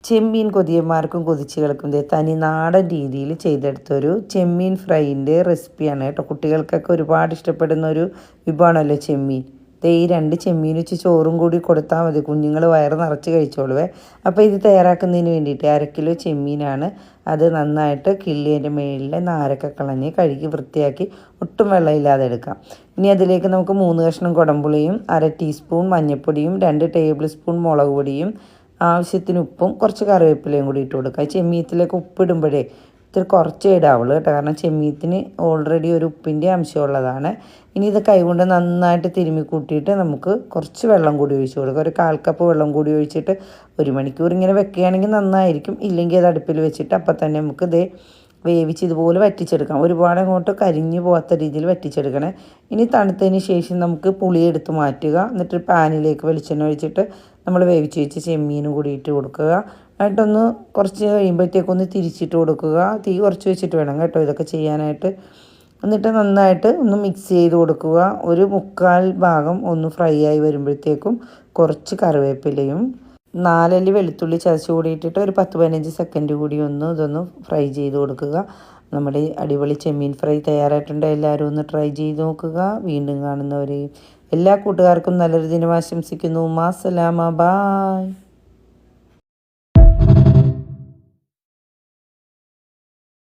ചെമ്മീൻ കൊതിയന്മാർക്കും കൊതിച്ചുകൾക്കും തനി നാടൻ രീതിയിൽ ചെയ്തെടുത്തൊരു ചെമ്മീൻ ഫ്രൈൻ്റെ റെസിപ്പിയാണ് കേട്ടോ. കുട്ടികൾക്കൊക്കെ ഒരുപാട് ഇഷ്ടപ്പെടുന്ന ഒരു വിഭവമാണല്ലോ ചെമ്മീൻ. ഈ 2 ചെമ്മീൻ വെച്ച് ചോറും കൂടി കൊടുത്താൽ മതി, കുഞ്ഞുങ്ങൾ വയറ് നിറച്ച് കഴിച്ചോളുവേ. അപ്പോൾ ഇത് തയ്യാറാക്കുന്നതിന് വേണ്ടിയിട്ട് 1/2 കിലോ ചെമ്മീനാണ്. അത് നന്നായിട്ട് കിള്ളിയതിൻ്റെ മേളിലെ നാരൊക്കെ കളഞ്ഞ് കഴുകി വൃത്തിയാക്കി ഒട്ടും വെള്ളമില്ലാതെ എടുക്കാം. ഇനി അതിലേക്ക് നമുക്ക് 3 കഷ്ണം കുടംപുളിയും 1/2 ടീസ്പൂൺ മഞ്ഞൾപ്പൊടിയും 2 ടേബിൾ സ്പൂൺ മുളക് പൊടിയും ആവശ്യത്തിന് ഉപ്പും കുറച്ച് കറിവേപ്പിലയും കൂടി ഇട്ട് കൊടുക്കുക. ചെമ്മീത്തിലേക്ക് ഉപ്പിടുമ്പോഴേ ഇത്തിരി കുറച്ചേ ഇടാവുള്ളൂ കേട്ടോ, കാരണം ചെമ്മീത്തിന് ഓൾറെഡി ഒരു ഉപ്പിൻ്റെ അംശമുള്ളതാണ്. ഇനി ഇത് കൈകൊണ്ട് നന്നായിട്ട് തിരുമ്മി കൂട്ടിയിട്ട് നമുക്ക് കുറച്ച് വെള്ളം കൂടി ഒഴിച്ച് കൊടുക്കുക. ഒരു 1/4 കപ്പ് വെള്ളം കൂടി ഒഴിച്ചിട്ട് 1 മണിക്കൂർ ഇങ്ങനെ വെക്കുകയാണെങ്കിൽ നന്നായിരിക്കും. ഇല്ലെങ്കിൽ അത് അടുപ്പിൽ വെച്ചിട്ട് അപ്പം തന്നെ നമുക്ക് വേവിച്ച് ഇതുപോലെ വറ്റിച്ചെടുക്കാം. ഒരുപാട് അങ്ങോട്ട് കരിഞ്ഞു പോകാത്ത രീതിയിൽ വറ്റിച്ചെടുക്കണേ. ഇനി തണുത്തതിന് ശേഷം നമുക്ക് പുളി എടുത്ത് മാറ്റുക. എന്നിട്ട് പാനിലേക്ക് വെളിച്ചെണ്ണ ഒഴിച്ചിട്ട് നമ്മൾ വേവിച്ച് വെച്ച് ചെമ്മീനും കൂടി ഇട്ട് കൊടുക്കുക. എന്നിട്ടൊന്ന് കുറച്ച് കഴിയുമ്പോഴത്തേക്കൊന്ന് തിരിച്ചിട്ട് കൊടുക്കുക. തീ കുറച്ച് വെച്ചിട്ട് വേണം കേട്ടോ ഇതൊക്കെ ചെയ്യാനായിട്ട്. എന്നിട്ട് നന്നായിട്ട് ഒന്ന് മിക്സ് ചെയ്ത് കൊടുക്കുക. ഒരു 1/4 ഭാഗം ഒന്ന് ഫ്രൈ ആയി വരുമ്പോഴത്തേക്കും കുറച്ച് കറിവേപ്പിലയും 4 അല്ലി വെളുത്തുള്ളി ചതച്ച് കൂടി ഇട്ടിട്ട് ഒരു 10-15 സെക്കൻഡ് കൂടി ഇതൊന്ന് ഫ്രൈ ചെയ്ത് കൊടുക്കുക. നമ്മുടെ അടിപൊളി ചെമ്മീൻ ഫ്രൈ തയ്യാറായിട്ടുണ്ട്. എല്ലാവരും ഒന്ന് ട്രൈ ചെയ്ത് നോക്കുക. വീണ്ടും കാണുന്നവരെയും എല്ലാ കൂട്ടുകാർക്കും നല്ലൊരു ദിനം ആശംസിക്കുന്നു. മാസലാമ, ബായ്.